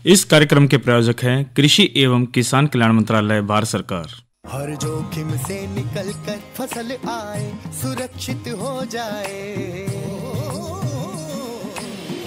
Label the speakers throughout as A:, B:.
A: इस कार्यक्रम के प्रायोजक हैं कृषि एवं किसान कल्याण मंत्रालय, भारत सरकार।
B: हर जोखिम से निकल कर फसल आए, सुरक्षित हो जाए,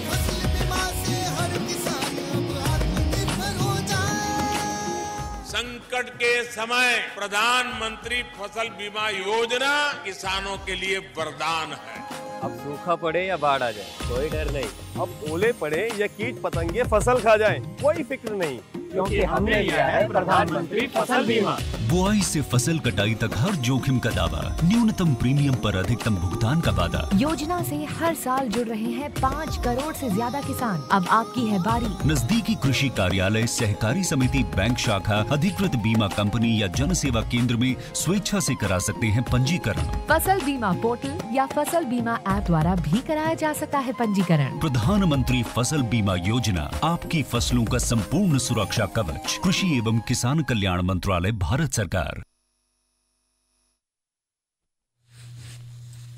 B: फसल बीमा से हर किसान अब आत्मनिर्भर हो जाए।
C: संकट के समय प्रधानमंत्री फसल बीमा योजना किसानों के लिए वरदान है।
D: अब सूखा पड़े या बाढ़ आ जाए कोई डर नहीं, अब ओले पड़े या कीट पतंगे फसल खा जाए कोई फिक्र नहीं, क्योंकि हमने लिया है प्रधानमंत्री फसल बीमा।
E: बुआई से फसल कटाई तक हर जोखिम का दावा, न्यूनतम प्रीमियम पर अधिकतम भुगतान का वादा।
F: योजना से हर साल जुड़ रहे हैं 5 करोड़ से ज्यादा किसान। अब आपकी है बारी।
E: नजदीकी कृषि कार्यालय, सहकारी समिति, बैंक शाखा, अधिकृत बीमा कंपनी या जन सेवा केंद्र में स्वेच्छा से करा सकते हैं पंजीकरण।
F: फसल बीमा पोर्टल या फसल बीमा ऐप द्वारा भी कराया जा सकता है पंजीकरण।
E: प्रधानमंत्री फसल बीमा योजना, आपकी फसलों का संपूर्ण सुरक्षा कवच। कृषि एवं किसान कल्याण मंत्रालय, भारत सरकार।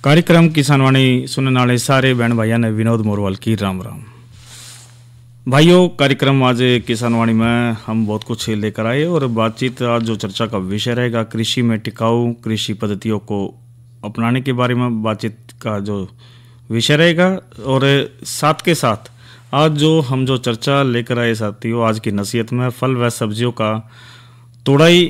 A: कार्यक्रम किसानवाणी सुनने वाले सारे बहन भाइयों ने विनोद मोरवाल की राम राम। भाइयों, कार्यक्रम आज किसानवाणी में हम बहुत कुछ लेकर आए और बातचीत आज जो चर्चा का विषय रहेगा, कृषि में टिकाऊ कृषि पद्धतियों को अपनाने के बारे में बातचीत का जो विषय रहेगा। और साथ के साथ आज हम जो चर्चा लेकर आए साथियों, आज की नसीहत में फल व सब्जियों का तुड़ाई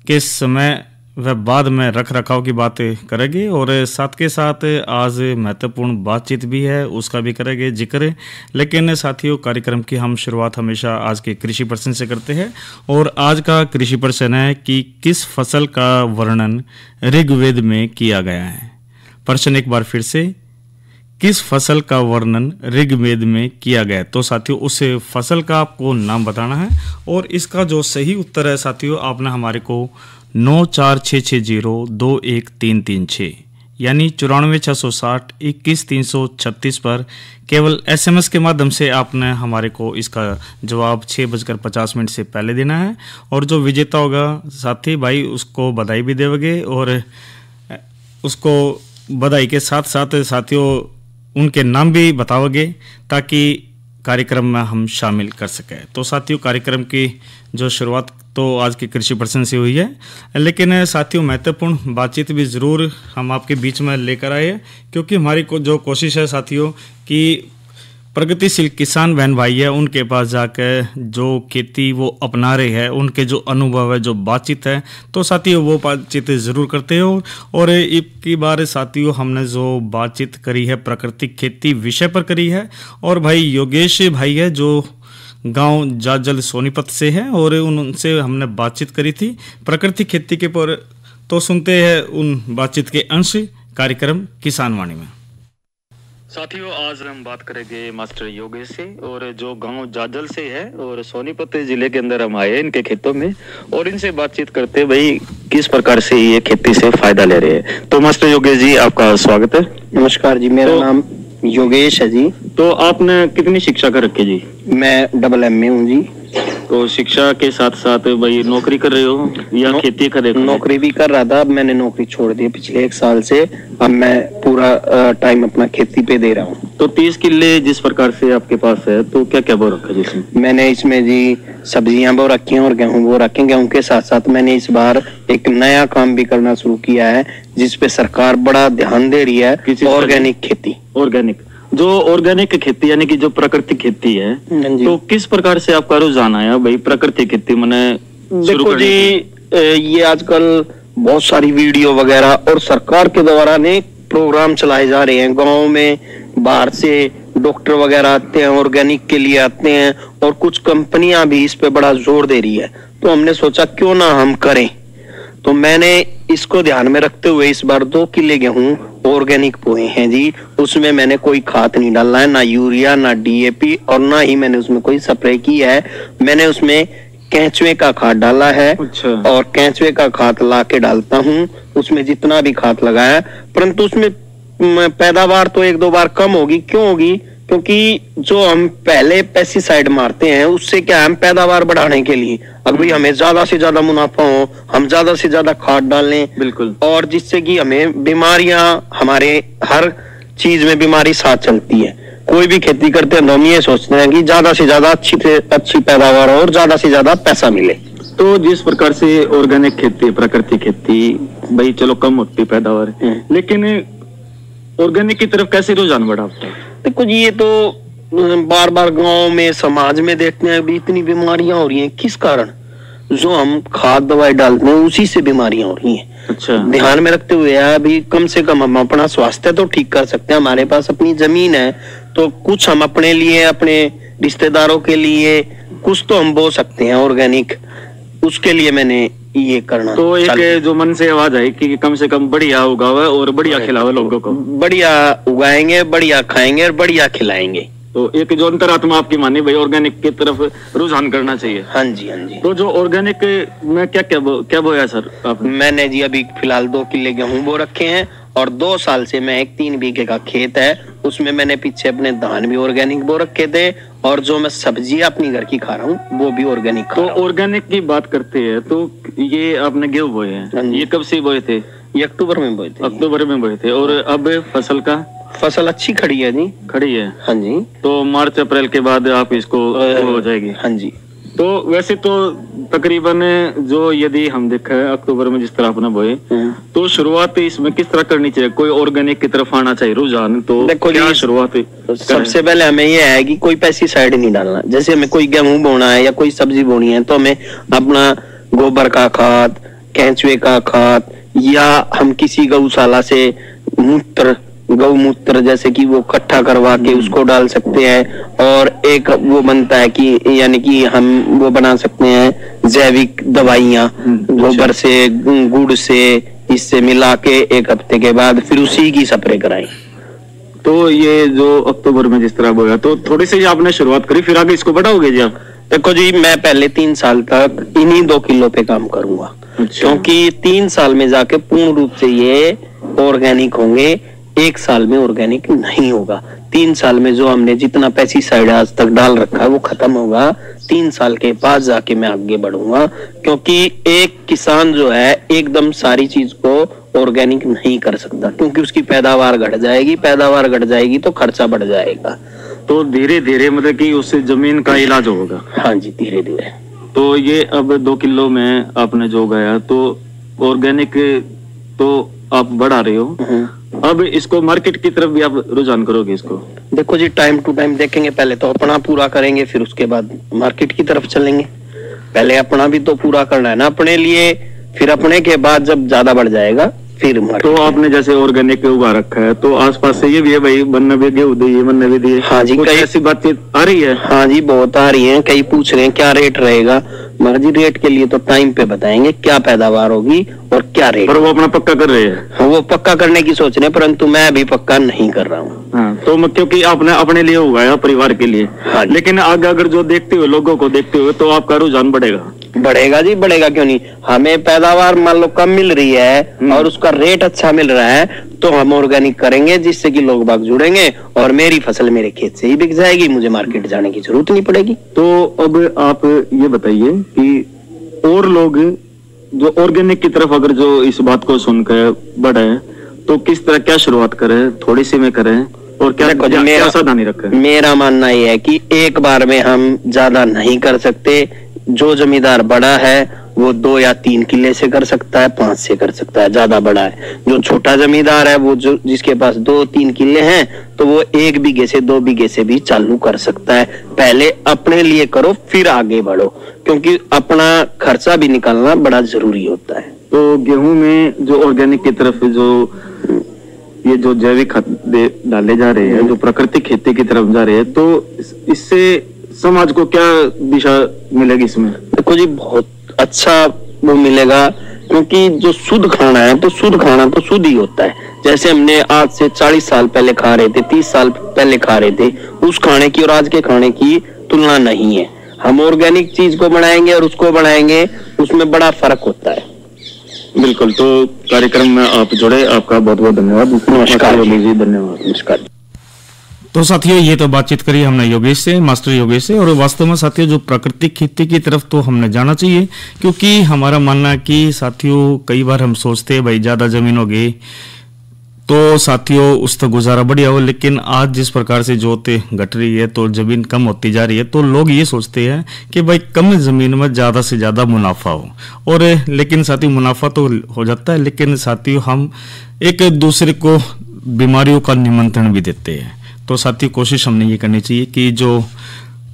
A: के समय व बाद में रख रखाव की बातें करेंगे। और साथ के साथ आज महत्वपूर्ण बातचीत भी है, उसका भी करेंगे जिक्र। लेकिन साथियों, कार्यक्रम की हम शुरुआत हमेशा आज के कृषि प्रश्न से करते हैं और आज का कृषि प्रश्न है कि किस फसल का वर्णन ऋग्वेद में किया गया है। प्रश्न एक बार फिर से, किस फसल का वर्णन ऋग्वेद में किया गया है। तो साथियों, उस फसल का आपको नाम बताना है और इसका जो सही उत्तर है साथियों, आपने हमारे को 9466021336 यानी 94,660,21,336 पर केवल SMS के माध्यम से आपने हमारे को इसका जवाब 6:50 से पहले देना है। और जो विजेता होगा साथी भाई, उसको बधाई भी देंगे और उसको बधाई के साथ साथ साथियों उनके नाम भी बताओगे ताकि कार्यक्रम में हम शामिल कर सकें। तो साथियों, कार्यक्रम की जो शुरुआत तो आज के कृषि प्रश्न से हुई है, लेकिन साथियों महत्वपूर्ण बातचीत भी ज़रूर हम आपके बीच में लेकर आए, क्योंकि हमारी जो कोशिश है साथियों कि प्रगतिशील किसान बहन भाई है उनके पास जाकर जो खेती वो अपना रहे हैं, उनके जो अनुभव है, जो बातचीत है, तो साथियों वो बातचीत ज़रूर करते हो। और एक की बार साथियों हमने जो बातचीत करी है प्राकृतिक खेती विषय पर करी है। और भाई योगेश भाई है जो गांव जाजल सोनीपत से है और उनसे हमने बातचीत करी थी प्राकृतिक खेती के पर। तो सुनते हैं उन बातचीत के अंश कार्यक्रम किसानवाणी में।
G: साथियों, आज हम बात करेंगे मास्टर योगेश से, और जो गांव जाजल से है और सोनीपत जिले के अंदर हम आए इनके खेतों में और इनसे बातचीत करते भाई किस प्रकार से ये खेती से फायदा ले रहे हैं। तो मास्टर योगेश जी, आपका स्वागत है।
H: नमस्कार जी, मेरा नाम योगेश है जी।
G: तो आपने कितनी शिक्षा कर रखी जी?
H: मैं MA हूँ जी।
G: तो शिक्षा के साथ साथ भाई नौकरी कर रहे हो या खेती कर रहे हो?
H: नौकरी भी कर रहा था, अब मैंने नौकरी छोड़ दी पिछले 1 साल से। अब मैं पूरा टाइम अपना खेती पे दे रहा हूँ।
G: तो 30 किले जिस प्रकार से आपके पास है, तो क्या क्या बो रखा है इसमें?
H: मैंने इसमें जी सब्जियां बो रखी हैं और गेहूं बो रखे। गेहूं के साथ साथ मैंने इस बार एक नया काम भी करना शुरू किया है जिसपे सरकार बड़ा ध्यान दे रही है, ऑर्गेनिक खेती।
G: ऑर्गेनिक, जो ऑर्गेनिक खेती यानी कि जो प्राकृतिक खेती है, तो किस प्रकार से आपका रुझान आया भाई प्राकृतिक खेती मैंने?
H: देखो जी, ये आजकल बहुत सारी वीडियो वगैरह और सरकार के द्वारा ने प्रोग्राम चलाए जा रहे हैं। गाँव में बाहर से डॉक्टर वगैरह आते हैं, ऑर्गेनिक के लिए आते हैं और कुछ कंपनियां भी इस पे बड़ा जोर दे रही है। तो हमने सोचा क्यों ना हम करें। तो मैंने इसको ध्यान में रखते हुए इस बार 2 किले गेहूं ऑर्गेनिक बोए हैं जी। उसमें मैंने कोई खाद नहीं डाला है, ना यूरिया ना DAP, और ना ही मैंने उसमें कोई स्प्रे की है। मैंने उसमें केंचुए का खाद डाला है।
G: अच्छा।
H: और केंचुए का खाद ला के डालता हूँ उसमें जितना भी खाद लगाया, परंतु उसमें पैदावार तो 1-2 बार कम होगी। क्यों होगी? क्योंकि जो हम पहले पेस्टिसाइड मारते हैं उससे क्या, हम पैदावार बढ़ाने के लिए अभी हमें ज्यादा से ज्यादा मुनाफा हो, हम ज्यादा से ज्यादा खाद डालें।
G: बिल्कुल।
H: और जिससे कि हमें बीमारियां, हमारे हर चीज में बीमारी साथ चलती है। कोई भी खेती करते हैं तो हम ये सोचते हैं कि ज्यादा से ज्यादा अच्छी से अच्छी पैदावार हो और ज्यादा से ज्यादा पैसा मिले।
G: तो जिस प्रकार से ऑर्गेनिक खेती, प्राकृतिक खेती, भाई चलो कम होती पैदावार, लेकिन ऑर्गेनिक की तरफ कैसे रुझान बढ़ा आपका?
H: देखो जी, ये तो बार बार गांव में समाज में देखते हैं अभी इतनी बीमारियां हो रही हैं। किस कारण? जो हम खाद दवाई डालते हैं उसी से बीमारियां हो रही हैं।
G: अच्छा।
H: ध्यान में रखते हुए अभी कम से कम हम अपना स्वास्थ्य तो ठीक कर सकते हैं। हमारे पास अपनी जमीन है तो कुछ हम अपने लिए, अपने रिश्तेदारों के लिए कुछ तो हम बो सकते हैं ऑर्गेनिक। उसके लिए मैंने ये करना।
G: तो एक जो मन से आवाज आई कि कम से कम बढ़िया उगावे और बढ़िया खिलावे लोगों को।
H: बढ़िया उगाएंगे, बढ़िया खाएंगे और बढ़िया खिलाएंगे।
G: तो एक जो अंतरात्मा आपकी मानी भाई ऑर्गेनिक की तरफ रुझान करना चाहिए।
H: हाँ जी, हाँ जी।
G: तो जो ऑर्गेनिक में क्या बोया सर आपने?
H: मैंने जी अभी फिलहाल 2 किले गेहूं बो रखे हैं और 2 साल से मैं एक 3 बीघे का खेत है उसमें मैंने पीछे अपने धान भी ऑर्गेनिक बो रखे थे और जो मैं सब्जी अपनी घर की खा रहा हूँ वो भी ऑर्गेनिक खा रहा हूं।
G: ऑर्गेनिक की बात करते हैं तो ये आपने गेहूं बोए हैं, ये कब से बोए थे?
H: ये अक्टूबर में बोए थे।
G: अक्टूबर में बोए थे। और अब फसल
H: अच्छी खड़ी है जी।
G: खड़ी है।
H: हाँ जी।
G: तो मार्च अप्रैल के बाद आप इसको हो जाएगी।
H: हाँ जी।
G: तो वैसे तो तकरीबन जो यदि हम देखें अक्टूबर में जिस तरह आपने बोए तो शुरुआत इसमें किस तरह करनी चाहिए? कोई ऑर्गेनिक की तरफ आना चाहिए रुझान? तो
H: देखो
G: क्या शुरुआत
H: सबसे पहले हमें यह है कि कोई पेस्टिसाइड नहीं डालना। जैसे हमें कोई गेहूं बोना है या कोई सब्जी बोनी है तो हमें अपना गोबर का खाद, केंचुए का खाद या हम किसी गौशाला से गौमूत्र जैसे कि वो इकट्ठा करवा के उसको डाल सकते हैं। और एक वो बनता है कि यानी कि हम वो बना सकते हैं जैविक दवाइयाँ गोबर से, गुड़ से, इससे मिला के 1 हफ्ते के बाद फिर उसी की स्प्रे कराएं।
G: तो ये जो अक्टूबर में जिस तरह बोया तो थोड़ी सी आपने शुरुआत करी, फिर आगे इसको बढ़ाओगे जी आप?
H: देखो जी, मैं पहले 3 साल तक इन्हीं 2 किलो पे काम करूंगा। क्योंकि 3 साल में जाके पूर्ण रूप से ये ऑर्गेनिक होंगे। 1 साल में ऑर्गेनिक नहीं होगा। 3 साल में जो हमने जितना पेस्टिसाइड आज तक डाल रखा है वो खत्म होगा। 3 साल के बाद जाके मैं आगे बढ़ूंगा। क्योंकि एक किसान जो है एकदम सारी चीज को ऑर्गेनिक नहीं कर सकता क्योंकि उसकी पैदावार घट जाएगी तो खर्चा बढ़ जाएगा।
G: तो धीरे धीरे मतलब कि उससे जमीन का इलाज होगा।
H: हाँ जी, धीरे धीरे।
G: तो ये अब 2 किलो में आपने जो गया तो ऑर्गेनिक तो आप बढ़ा रहे हो, अब इसको मार्केट की तरफ भी आप रुझान करोगे इसको?
H: देखो जी, टाइम टू टाइम देखेंगे। पहले तो अपना पूरा करेंगे फिर उसके बाद मार्केट की तरफ चलेंगे। पहले अपना भी तो पूरा करना है ना अपने लिए, फिर अपने के बाद जब ज्यादा बढ़ जाएगा फिर मार्केट।
G: तो आपने जैसे ऑर्गेनिक उगा रखा है तो आसपास से ये भी है भाई बनने भी गेहूं दिए, बनने भी दिए।
H: हाँ जी,
G: कई ऐसी बातचीत आ रही है?
H: हाँ जी, बहुत आ रही है। कई पूछ रहे हैं क्या रेट रहेगा। मगर जी रेट के लिए तो टाइम पे बताएंगे क्या पैदावार होगी और क्या रेट।
G: पर वो अपना पक्का कर रहे हैं।
H: हाँ, वो पक्का करने की सोच रहे हैं परंतु मैं अभी पक्का नहीं कर रहा हूँ।
G: हाँ, तो क्योंकि आपने अपने लिए उगाया परिवार के लिए।
H: हाँ,
G: लेकिन आगे अगर जो देखते हुए लोगों को देखते हुए तो आपका रुझान
H: बढ़ेगा जी, बढ़ेगा क्यों नहीं। हमें पैदावार मान लो कम मिल रही है और उसका रेट अच्छा मिल रहा है तो हम ऑर्गेनिक करेंगे जिससे कि लोग बाग जुड़ेंगे और मेरी फसल मेरे खेत से ही बिक जाएगी, मुझे मार्केट जाने की जरूरत नहीं पड़ेगी।
G: तो अब आप ये बताइए कि और लोग जो ऑर्गेनिक की तरफ अगर जो इस बात को सुनकर बढ़े तो किस तरह क्या शुरुआत करें, थोड़ी सी में करें और क्या सावधानी रखें?
H: मेरा मानना यह है कि एक बार में हम ज्यादा नहीं कर सकते। जो जमींदार बड़ा है वो 2 या 3 किले से कर सकता है, 5 से कर सकता है, ज्यादा बड़ा है। जो छोटा जमींदार है वो जो जिसके पास 2-3 किले हैं तो वो 1 बीघे से 2 बीघे से भी चालू कर सकता है। पहले अपने लिए करो फिर आगे बढ़ो क्योंकि अपना खर्चा भी निकालना बड़ा जरूरी होता है।
G: तो गेहूं में जो ऑर्गेनिक की तरफ जो ये जो जैविक खाद डाले जा रहे हैं, जो प्राकृतिक खेती की तरफ जा रहे हैं, तो इससे समाज को क्या दिशा मिलेगी इसमें?
H: देखो जी, बहुत अच्छा वो मिलेगा क्योंकि जो शुद्ध खाना है तो शुद्ध खाना तो शुद्ध ही होता है। जैसे हमने आज से 40 साल पहले खा रहे थे, 30 साल पहले खा रहे थे, उस खाने की और आज के खाने की तुलना नहीं है। हम ऑर्गेनिक चीज को बनाएंगे और उसको बनाएंगे, उसमें बड़ा फर्क होता है।
G: बिल्कुल। तो कार्यक्रम में आप जुड़े, आपका बहुत बहुत धन्यवाद।
H: नमस्कार
G: जी, धन्यवाद।
H: नमस्कार।
A: तो साथियों, ये तो बातचीत करी हमने योगेश से, मास्टर योगेश से। और वास्तव में साथियों जो प्राकृतिक खेती की तरफ तो हमने जाना चाहिए क्योंकि हमारा मानना है कि साथियों कई बार हम सोचते हैं भाई ज़्यादा जमीन होगी तो साथियों उस तक गुजारा बढ़िया हो। लेकिन आज जिस प्रकार से जोत घट रही है तो जमीन कम होती जा रही है, तो लोग ये सोचते हैं कि भाई कम जमीन में ज़्यादा से ज़्यादा मुनाफा हो, और लेकिन साथियों मुनाफा तो हो जाता है, लेकिन साथियों हम एक दूसरे को बीमारियों का निमंत्रण भी देते हैं। तो साथियों कोशिश हमने ये करनी चाहिए कि जो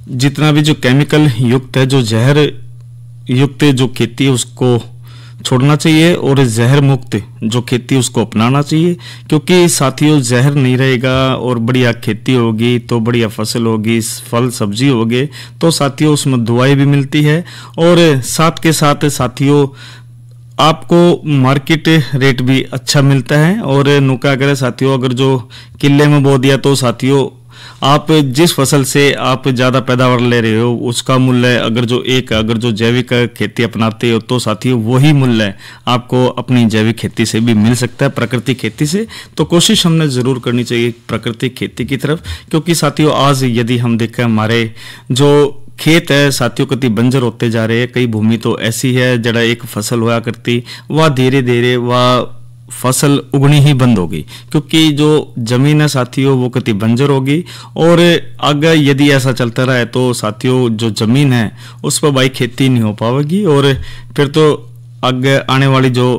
A: जितना भी जो केमिकल युक्त है, जो जहर युक्त जो खेती है उसको छोड़ना चाहिए, और जहर मुक्त जो खेती उसको अपनाना चाहिए। क्योंकि साथियों जहर नहीं रहेगा और बढ़िया खेती होगी तो बढ़िया फसल होगी, फल सब्जी होगी, तो साथियों उसमें दुआएं भी मिलती है, और साथ के साथ साथियों आपको मार्केट रेट भी अच्छा मिलता है। और नुका अगर साथियों अगर जो किले में बो दिया तो साथियों आप जिस फसल से आप ज़्यादा पैदावार ले रहे हो उसका मूल्य अगर जो जैविक खेती अपनाते हो तो साथियों वही मूल्य आपको अपनी जैविक खेती से भी मिल सकता है, प्राकृतिक खेती से। तो कोशिश हमने ज़रूर करनी चाहिए प्राकृतिक खेती की तरफ, क्योंकि साथियों आज यदि हम देखें हमारे जो खेत है साथियों कति बंजर होते जा रहे हैं। कई भूमि तो ऐसी है जड़ा एक फसल हुआ करती वह धीरे धीरे वह फसल उगनी ही बंद होगी, क्योंकि जो जमीन है साथियों वो कति बंजर होगी। और अगर यदि ऐसा चलता रहा है तो साथियों जो जमीन है उस पर भाई खेती नहीं हो पाएगी, और फिर तो आगे आने वाली जो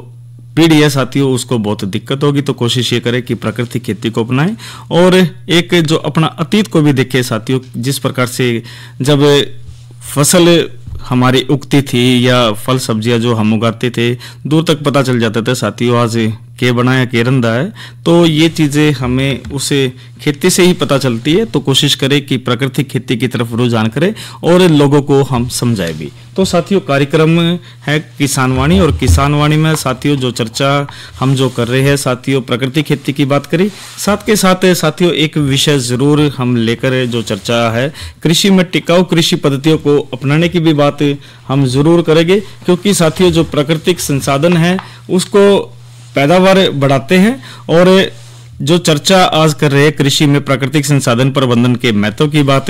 A: पीढ़ी है साथियों उसको बहुत दिक्कत होगी। तो कोशिश ये करें कि प्राकृतिक खेती को अपनाएं, और एक जो अपना अतीत को भी देखें साथियों, जिस प्रकार से जब फसल हमारी उगती थी या फल सब्जियां जो हम उगाते थे दूर तक पता चल जाता था साथियों आज के बनाया के रंधा है, तो ये चीज़ें हमें उसे खेती से ही पता चलती है। तो कोशिश करें कि प्राकृतिक खेती की तरफ रुझान करें और लोगों को हम समझाएं भी। तो साथियों कार्यक्रम है किसान वाणी, और किसान वाणी में साथियों जो चर्चा हम जो कर रहे हैं साथियों प्राकृतिक खेती की बात करें, साथ के साथ साथियों एक विषय जरूर हम लेकर जो चर्चा है कृषि में टिकाऊ कृषि पद्धतियों को अपनाने की भी बात हम जरूर करेंगे, क्योंकि साथियों जो प्राकृतिक संसाधन है उसको पैदावार बढ़ाते हैं। और जो चर्चा आज कर रहे हैं कृषि में प्राकृतिक संसाधन प्रबंधन के महत्व की बात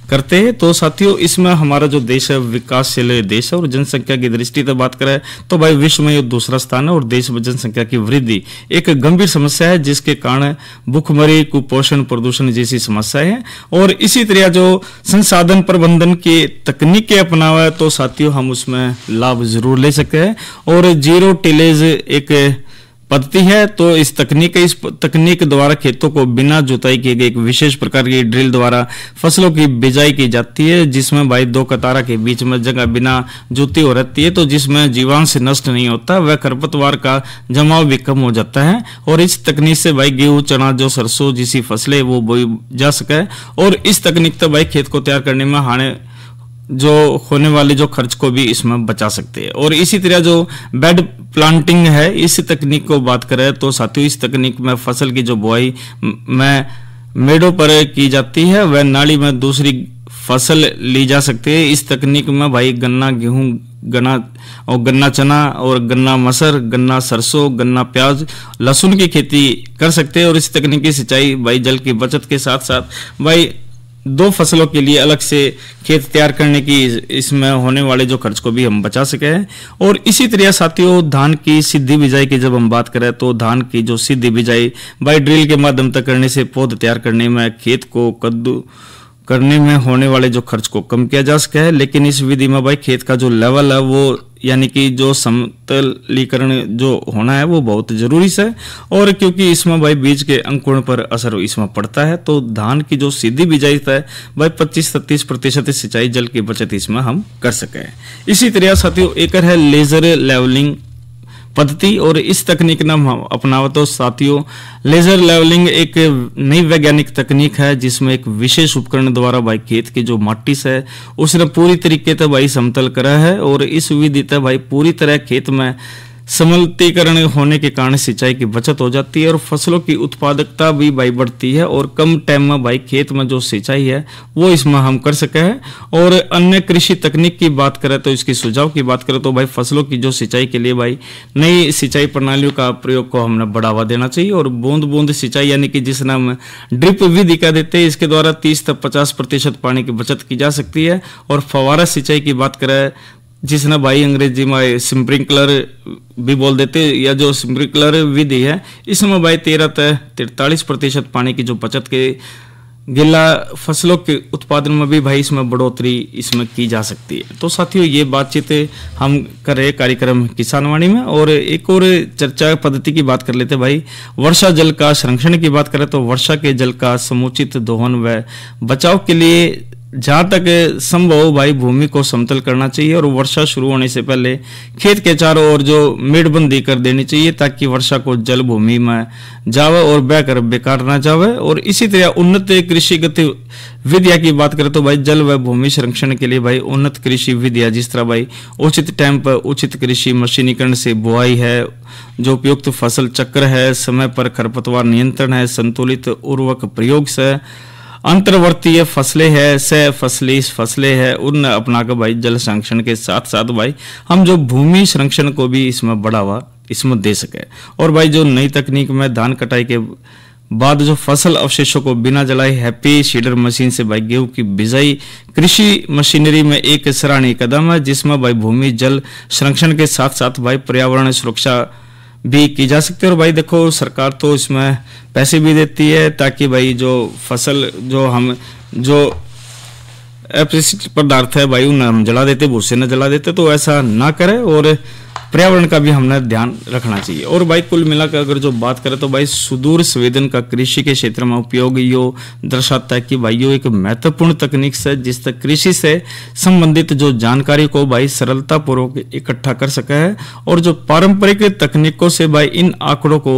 A: करते हैं, तो साथियों इसमें हमारा जो देश है विकासशील देश है, और जनसंख्या की दृष्टि से बात करें तो भाई विश्व में ये दूसरा स्थान है, और देश में जनसंख्या की वृद्धि एक गंभीर समस्या है जिसके कारण भूखमरी कुपोषण प्रदूषण जैसी समस्याएं हैं। और इसी तरह जो संसाधन प्रबंधन की तकनीकें अपनावा तो साथियों हम उसमें लाभ जरूर ले सकते हैं। और जीरो टिलेज एक पद्धति है, तो इस तकनीक द्वारा खेतों को बिना जुताई किए गए एक विशेष प्रकार की ड्रिल द्वारा फसलों की बिजाई की जाती है, जिसमें भाई दो कतारा के बीच में जगह बिना जुती हो रहती है, तो जिसमें जीवांश नष्ट नहीं होता, वह खरपतवार का जमाव भी कम हो जाता है। और इस तकनीक से भाई गेहूं चना जो सरसों जैसी फसलें वो बोई जा सके, और इस तकनीक तो भाई खेत को तैयार करने में जो होने वाले जो खर्च को भी इसमें बचा सकते हैं। और इसी तरह जो बेड प्लांटिंग है इस तकनीक को बात करें तो साथियों इस तकनीक में फसल की जो बुआई में मेड़ों पर की जाती है वह नाली में दूसरी फसल ली जा सकती है। इस तकनीक में भाई गन्ना गेहूं गन्ना चना और गन्ना मसर गन्ना सरसों गन्ना प्याज लहसुन की खेती कर सकते हैं। और इस तकनीक की सिंचाई भाई जल की बचत के साथ साथ भाई दो फसलों के लिए अलग से खेत तैयार करने की इसमें होने वाले जो खर्च को भी हम बचा सके हैं। और इसी तरह साथियों धान की सीधी बिजाई की जब हम बात करें तो धान की जो सीधी बिजाई बाई ड्रिल के माध्यम तक करने से पौध तैयार करने में खेत को कद्दू करने में होने वाले जो खर्च को कम किया जा सके है। लेकिन इस विधि में भाई खेत का जो लेवल है वो यानी कि जो समतलीकरण जो होना है वो बहुत जरूरी है। और क्योंकि इसमें भाई बीज के अंकुरण पर असर इसमें पड़ता है, तो धान की जो सीधी बिजाई है भाई 25-30% सिंचाई जल की बचत इसमें हम कर सके। इसी तरह साथियों एक है लेजर लेवलिंग पद्धति, और इस तकनीक ना अपनावा तो साथियों लेजर लेवलिंग एक नई वैज्ञानिक तकनीक है जिसमें एक विशेष उपकरण द्वारा भाई खेत की जो माटी है उसने पूरी तरीके से भाई समतल करा है। और इस विधि से भाई पूरी तरह खेत में समतलीकरण होने के कारण सिंचाई की बचत हो जाती है और फसलों की उत्पादकता भी भाई बढ़ती है। और कम टाइम में भाई खेत में जो सिंचाई है वो इसमें हम कर सके हैं। और अन्य कृषि तकनीक की बात करें तो इसकी सुझाव की बात करें तो भाई फसलों की जो सिंचाई के लिए भाई नई सिंचाई प्रणालियों का प्रयोग को हमने बढ़ावा देना चाहिए। और बूंद बूंद सिंचाई यानी कि जिस नाम ड्रिप विधि का देते हैं इसके द्वारा 30 से 50% पानी की बचत की जा सकती है। और फव्वारा सिंचाई की बात करें जिसने भाई अंग्रेजी में स्प्रिंकलर भी बोल देते, या जो स्प्रिंकलर विधि है, इसमें भाई 13 से 43% पानी की जो बचत के गिल्ला फसलों के उत्पादन में भी भाई इसमें बढ़ोतरी इसमें की जा सकती है। तो साथियों, ये बातचीत हम कर रहे कार्यक्रम किसानवाणी में। और एक और चर्चा पद्धति की बात कर लेते भाई, वर्षा जल का संरक्षण की बात करें तो वर्षा के जल का समुचित दोहन व बचाव के लिए जहां तक संभव हो भाई भूमि को समतल करना चाहिए और वर्षा शुरू होने से पहले खेत के चारों ओर जो मेड़बंदी कर देनी चाहिए, ताकि वर्षा को जल भूमि में जावे और बहकर बेकार ना जावे। और इसी तरह उन्नत कृषि गतिविधियां की बात करें तो भाई जल व भूमि संरक्षण के लिए भाई उन्नत कृषि विधियां, जिस तरह भाई उचित टाइम पर उचित कृषि मशीनीकरण से बुआई है, जो उपयुक्त फसल चक्र है, समय पर खरपतवार नियंत्रण है, संतुलित उर्वरक प्रयोग से अंतर्वर्तीय फसलें है, सह फसली फसलें है, उन अपना कर भाई जल संरक्षण के साथ साथ भाई हम जो भूमि संरक्षण को भी इसमें बढ़ावा इसमें दे सके। और भाई जो नई तकनीक में धान कटाई के बाद जो फसल अवशेषों को बिना जलाए हैप्पी सीडर मशीन से भाई गेहूं की बिजाई कृषि मशीनरी में एक सराहनीय कदम है, जिसमें भाई भूमि जल संरक्षण के साथ साथ भाई पर्यावरण सुरक्षा भी की जा सकती है। और भाई देखो, सरकार तो इसमें पैसे भी देती है ताकि भाई जो फसल जो हम जो अपशिष्ट पदार्थ है भाई उन्हें हम जला देते, भूसे न जला देते, तो ऐसा ना करें और पर्यावरण का भी हमने ध्यान रखना चाहिए। और भाई कुल मिलाकर अगर जो बात करें तो भाई सुदूर संवेदन का कृषि के क्षेत्र में उपयोग यो दर्शाता है कि भाई यो एक महत्वपूर्ण तकनीक से जिस तक कृषि से संबंधित जो जानकारी को भाई सरलता पूर्वक इकट्ठा कर सका है। और जो पारंपरिक तकनीकों से भाई इन आंकड़ों को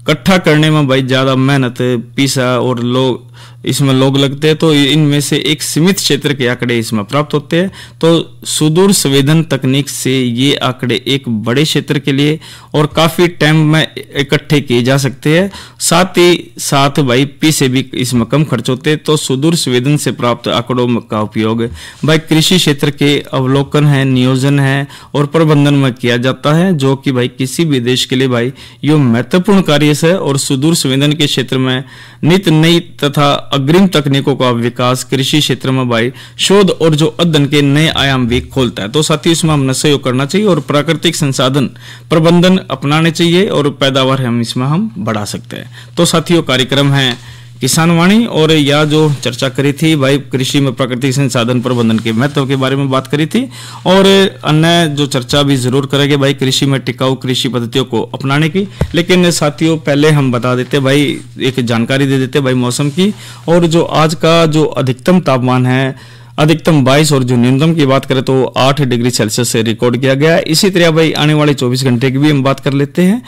A: इकट्ठा करने में भाई ज्यादा मेहनत पीसा और लोग इसमें लोग लगते हैं, तो इनमें से एक सीमित क्षेत्र के आंकड़े इसमें प्राप्त होते हैं। तो सुदूर संवेदन तकनीक से ये आंकड़े एक बड़े क्षेत्र के लिए और काफी टाइम में इकट्ठे किए जा सकते हैं। साथ ही साथ भाई पी से भी इसमें कम खर्च होते हैं। तो सुदूर संवेदन से प्राप्त आंकड़ों का उपयोग भाई कृषि क्षेत्र के अवलोकन है, नियोजन है और प्रबंधन में किया जाता है, जो कि भाई किसी भी देश के लिए भाई यो महत्वपूर्ण कार्य है। और सुदूर संवेदन के क्षेत्र में नित नई तथा अग्रिम तकनीकों का विकास कृषि क्षेत्र में भाई शोध और जो अध्ययन के नए आयाम भी खोलता है। तो साथ ही इसमें हमने सहयोग करना चाहिए और प्राकृतिक संसाधन प्रबंधन अपनाने चाहिए और पैदावार हम इसमें हम बढ़ा सकते हैं। तो साथियों, कार्यक्रम है किसानवाणी और यह जो चर्चा करी थी भाई कृषि में प्राकृतिक संसाधन प्रबंधन के महत्व के बारे में बात करी थी। और अन्य जो चर्चा भी जरूर करेंगे भाई कृषि में टिकाऊ कृषि पद्धतियों को अपनाने की। लेकिन साथियों, पहले हम बता देते भाई, एक जानकारी दे देते भाई मौसम की। और जो आज का जो अधिकतम तापमान है, अधिकतम 22 और जो न्यूनतम की बात करें तो 8 डिग्री सेल्सियस से रिकॉर्ड किया गया है। इसी तरह भाई आने वाले 24 घंटे की भी हम बात कर लेते हैं।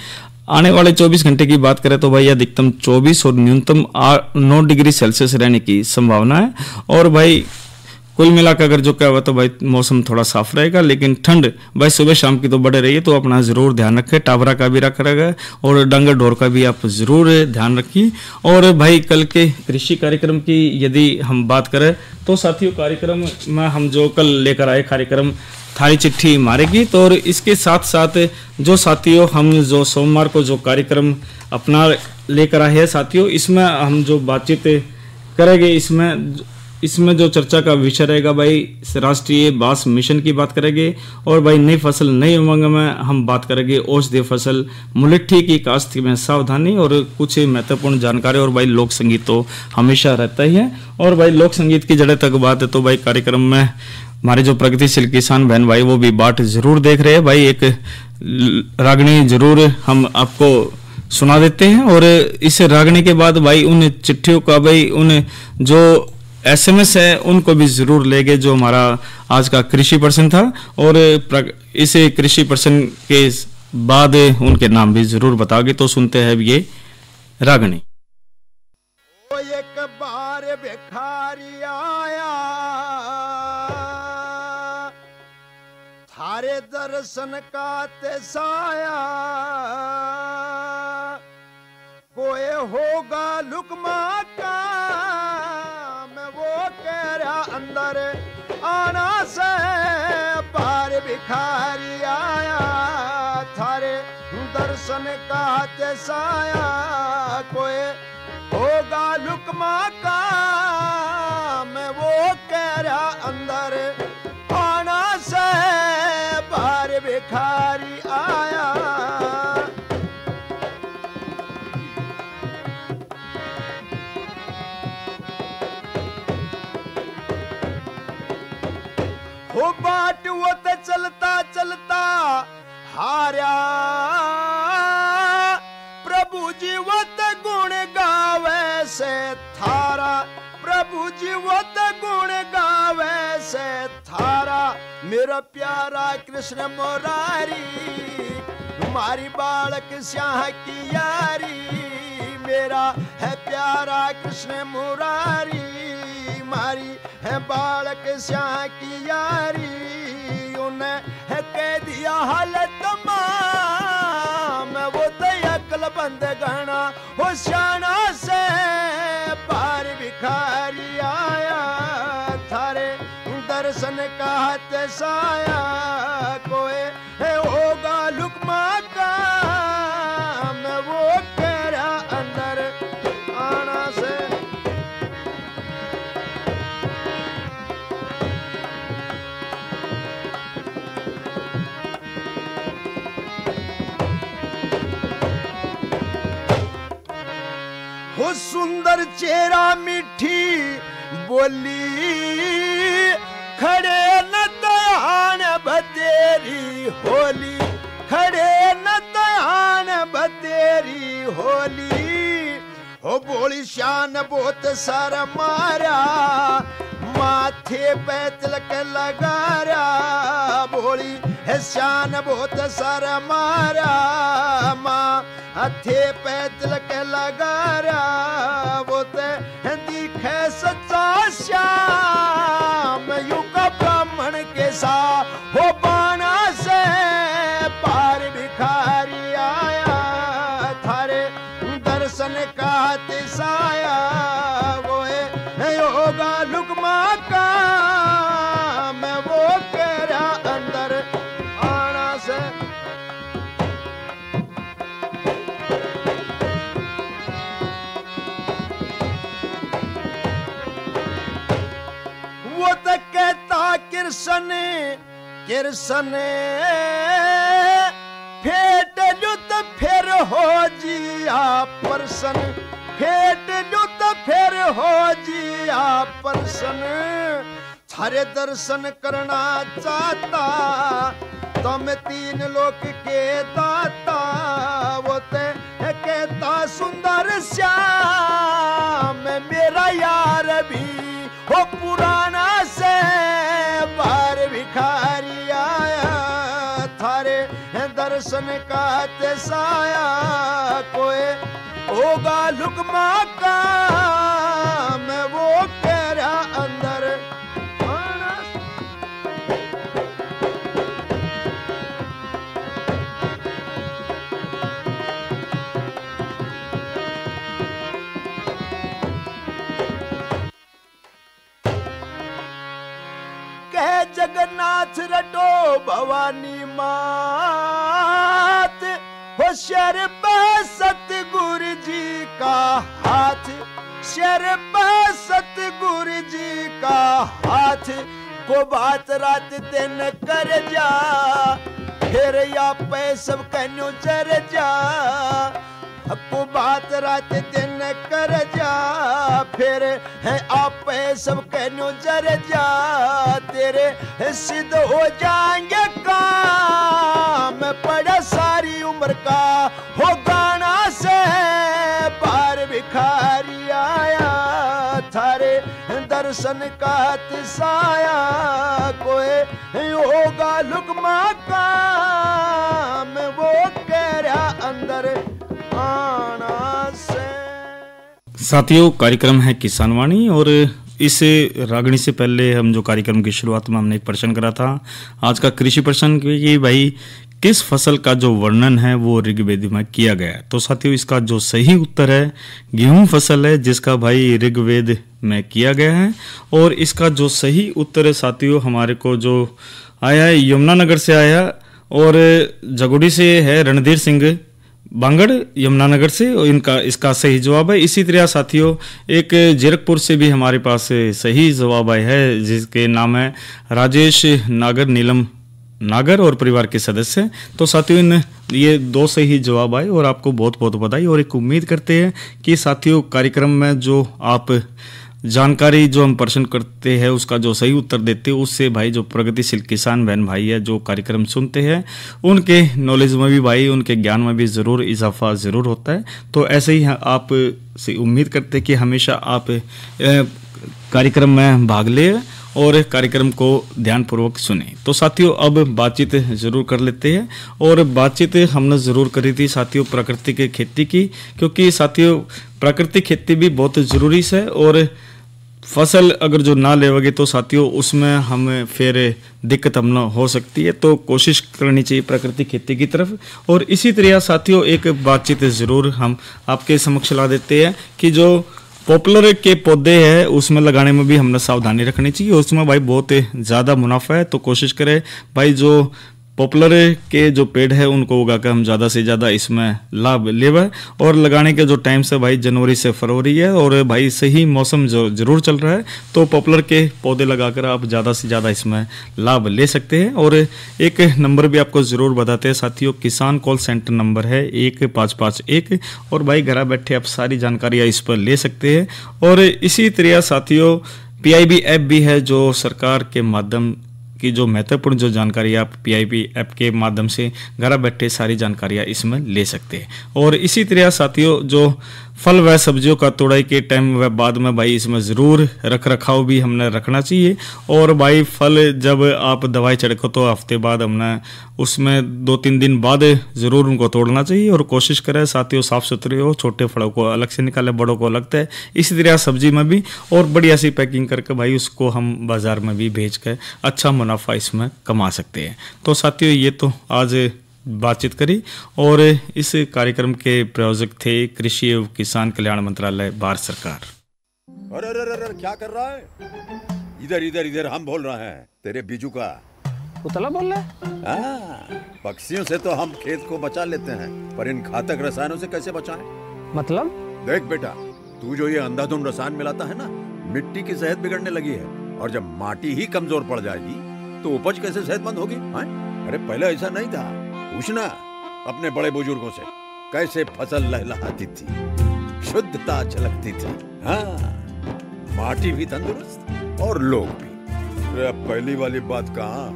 A: आने वाले 24 घंटे की बात करें तो भाई अधिकतम 24 और न्यूनतम 9 डिग्री सेल्सियस रहने की संभावना है। और भाई कुल मिलाकर अगर जो क्या हुआ तो भाई मौसम थोड़ा साफ रहेगा, लेकिन ठंड भाई सुबह शाम की तो बढ़े रही है, तो अपना जरूर ध्यान रखें। टावरा का भी रखा रहेगा और डांगर ढोर का भी आप जरूर ध्यान रखिए। और भाई कल के कृषि कार्यक्रम की यदि हम बात करें तो साथियों, कार्यक्रम में हम जो कल लेकर आए कार्यक्रम थारी चिट्ठी मारेगी। तो और इसके साथ साथ जो साथियों हम जो सोमवार को जो कार्यक्रम अपना लेकर आए हैं साथियों, इसमें हम जो बातचीत करेंगे, इसमें जो चर्चा का विषय रहेगा भाई राष्ट्रीय बांस मिशन की बात करेंगे। और भाई नई फसल नई उमंग में हम बात करेंगे औषधीय फसल मुलट्ठी की काश्त में सावधानी और कुछ महत्वपूर्ण जानकारी। और भाई लोक संगीत तो हमेशा रहता ही है। और भाई लोक संगीत की जड़े तक बात है तो भाई कार्यक्रम में हमारे जो प्रगतिशील किसान बहन भाई वो भी बात जरूर देख रहे हैं भाई, एक रागनी जरूर हम आपको सुना देते हैं। और इस रागनी के बाद भाई उन चिट्ठियों का भाई उन जो SMS है उनको भी जरूर लेंगे, जो हमारा आज का कृषि पर्सन था। और इस कृषि पर्सन के बाद उनके नाम भी जरूर बताओगे। तो सुनते हैं ये रागनी।
B: एक बार भिखारी आया थारे दर्शन का तेसाया, कोई होगा लुकमा का मैं वो कह रहा अंदर आना से बार भिखारी आया थारे दर्शन का तेसाया, कोई होगा लुकमा का मैं वो कह रहा अंदर आना से
I: हो बाट वो तो चलता चलता हारा, प्रभु जी वो तो गुण गावे से थारा, प्रभु जी वो तो गुण गावे से थारा। मेरा प्यारा कृष्ण मुरारी, मारी बालक स्याह की यारी, मेरा है प्यारा कृष्ण मुरारी, मारी है बालक स्याह की यारी। उन्हें है कह दिया हालत तमाम, वो तो अकल बंद गणा हो श्याना से पार भिखारी आया, थारे दर्शन का हाथ साया, कोई है होगा लुकमा का, मैं वो कह रहा अंदर आना से। हो सुंदर चेहरा मीठी बोली, खड़े न दयान बतेरी होली, खड़े न दयान बतेरी होली। हो बोली शान बहुत सर मारा, माथे पे तिलक लगारा, बोली है शान बहुत सर मारा, माथे पे तिलक लगारा, वो ते दिखे सच्चा श्याम, युग ब्राह्मण के सा हो बाना से पार भिखारी आया, थारे दर्शन का तिसाया, वो है योगा लुकमा का, मैं वो कह रहा अंदर आना से। वो तो कहता कृष्ण कृष्ण फेट लू तो फिर हो जिया प्रसन्न, फेट लू तो फिर हो जिया प्रसन्न। थारे दर्शन करना चाहता तुम तीन लोक के दाता, वो ते कहता सुंदर श्याम मेरा यार भी हो पुराना से बार भिखारी आया, थारे दर्शन का तेसाया, कोई होगा लुकमा का, मैं वो कह रहा अंदर आना। कह जगन्नाथ रटो भवानी मात, हो शर पे सतगुरु जी का हाथ, शर पे सतगुरु जी का हाथ, को बात रात दिन कर जा, फिर या पे सब कन्यो चर जा, को बात रात दिन कर जा, फिर है आप सब कन्यो चर जा, तेरे सिद्ध हो जाएंगे काम, पड़ा सारी उम्र का हो गाना से पार भिखारी आया, थारे दर्शन का तिसाया, कोई होगा लुकमा का, मैं वो कह रहा अंदर आना से।
A: साथियों, कार्यक्रम है किसान वाणी और इस रागनी से पहले हम जो कार्यक्रम की शुरुआत में हमने एक प्रश्न करा था, आज का कृषि प्रश्न कि भाई किस फसल का जो वर्णन है वो ऋग्वेद में किया गया है। तो साथियों, इसका जो सही उत्तर है गेहूं फसल है, जिसका भाई ऋग्वेद में किया गया है। और इसका जो सही उत्तर है साथियों, हमारे को जो आया है यमुनानगर से आया और जगुड़ी से है रणधीर सिंह बांगड़ यमुनानगर से, और इसका सही जवाब है। इसी तरह साथियों, एक जीरकपुर से भी हमारे पास सही जवाब आया है, जिसके नाम है राजेश नागर नीलम नागर और परिवार के सदस्य। तो साथियों, ये दो सही जवाब आए और आपको बहुत बहुत बधाई। और एक उम्मीद करते हैं कि साथियों कार्यक्रम में जो आप जानकारी जो हम प्रश्न करते हैं उसका जो सही उत्तर देते हैं, उससे भाई जो प्रगतिशील किसान बहन भाई है जो कार्यक्रम सुनते हैं उनके नॉलेज में भी भाई, उनके ज्ञान में भी ज़रूर इजाफा ज़रूर होता है। तो ऐसे ही आप से उम्मीद करते हैं कि हमेशा आप कार्यक्रम में भाग ले और कार्यक्रम को ध्यानपूर्वक सुने। तो साथियों अब बातचीत ज़रूर कर लेते हैं, और बातचीत हमने ज़रूर करी थी साथियों प्राकृतिक खेती की, क्योंकि साथियों प्राकृतिक खेती भी बहुत ज़रूरी है, और फसल अगर जो ना लेवगे तो साथियों उसमें हमें फिर दिक्कत हमने हो सकती है। तो कोशिश करनी चाहिए प्राकृतिक खेती की तरफ। और इसी तरह साथियों एक बातचीत ज़रूर हम आपके समक्ष ला देते हैं कि जो पॉपुलर के पौधे हैं उसमें लगाने में भी हमने सावधानी रखनी चाहिए, उसमें भाई बहुत ज़्यादा मुनाफा है। तो कोशिश करें भाई जो पॉपुलर के जो पेड़ है उनको उगाकर हम ज़्यादा से ज़्यादा इसमें लाभ लेवे, और लगाने के जो टाइम से भाई जनवरी से फरवरी है, और भाई सही मौसम जो ज़रूर चल रहा है, तो पॉपुलर के पौधे लगाकर आप ज़्यादा से ज़्यादा इसमें लाभ ले सकते हैं। और एक नंबर भी आपको ज़रूर बताते हैं साथियों, किसान कॉल सेंटर नंबर है 1551, और भाई घर बैठे आप सारी जानकारियाँ इस पर ले सकते हैं। और इसी तरह साथियों PIB ऐप भी है जो सरकार के माध्यम की जो महत्वपूर्ण जो जानकारी आप PIB ऐप के माध्यम से घर बैठे सारी जानकारियाँ इसमें ले सकते हैं। और इसी तरह साथियों जो फल व सब्जियों का तोड़ाई के टाइम व बाद में भाई इसमें ज़रूर रख रखाव भी हमने रखना चाहिए। और भाई फल जब आप दवाई छिड़को तो हफ्ते बाद हमने उसमें 2-3 दिन बाद ज़रूर उनको तोड़ना चाहिए, और कोशिश करें साथियों साफ़ सुथरे हो, छोटे फलों को अलग से निकालें, बड़ों को अलग है। इसी तरह सब्जी में भी और बढ़िया सी पैकिंग करके भाई उसको हम बाज़ार में भी भेज कर अच्छा मुनाफा इसमें कमा सकते हैं। तो साथियों ये तो आज बातचीत करी, और इस कार्यक्रम के प्रायोजक थे कृषि एवं किसान कल्याण मंत्रालय भारत सरकार।
J: अरे अरे अरे क्या कर रहा है? इधर इधर इधर हम बोल रहे हैं तेरे बीजू का।
K: उतला बोल रहा है?
J: पक्षियों से तो हम खेत को बचा लेते हैं, पर इन घातक रसायनों से कैसे बचाएं?
K: मतलब?
J: देख बेटा, तू जो ये अंधाधुंध रसायन मिलाता है ना, मिट्टी की सेहत बिगड़ने लगी है, और जब माटी ही कमजोर पड़ जाएगी तो उपज कैसे सेहतमंद होगी? अरे पहले ऐसा नहीं था, पूछना अपने बड़े बुजुर्गों से, कैसे फसल लहलहाती थी, शुद्धता झलकती थी। हाँ, माटी भी तंदुरुस्त और लोग भी। अरे अब पहली वाली बात कहाँ?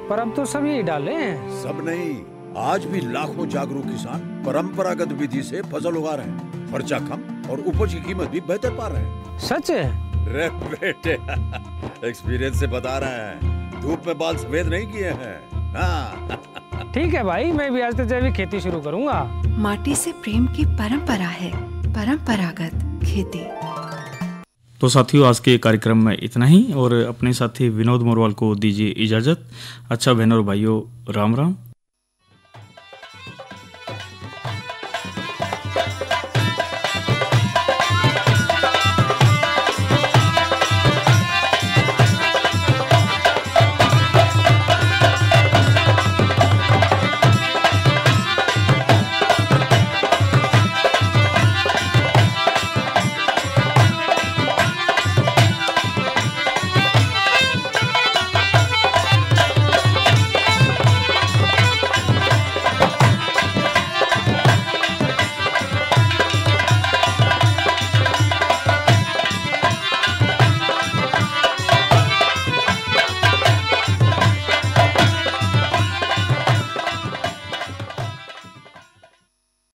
K: पर अब तो सब यही डाले हैं।
J: सब नहीं, आज भी लाखों जागरूक किसान परंपरागत विधि से फसल उगा रहे हैं, खर्चा कम और उपज की कीमत भी बेहतर पा रहे हैं।
K: सच है?
J: रे बेटे एक्सपीरियंस से बता रहे हैं, धूप में बाल सफेद नहीं किए हैं। हाँ।
K: ठीक है भाई, मैं भी आज से जैविक खेती शुरू करूंगा।
L: माटी से प्रेम की परंपरा है, परंपरागत खेती।
A: तो साथियों आज के कार्यक्रम में इतना ही, और अपने साथी विनोद मोरवाल को दीजिए इजाज़त। अच्छा बहनों और भाइयों, राम राम।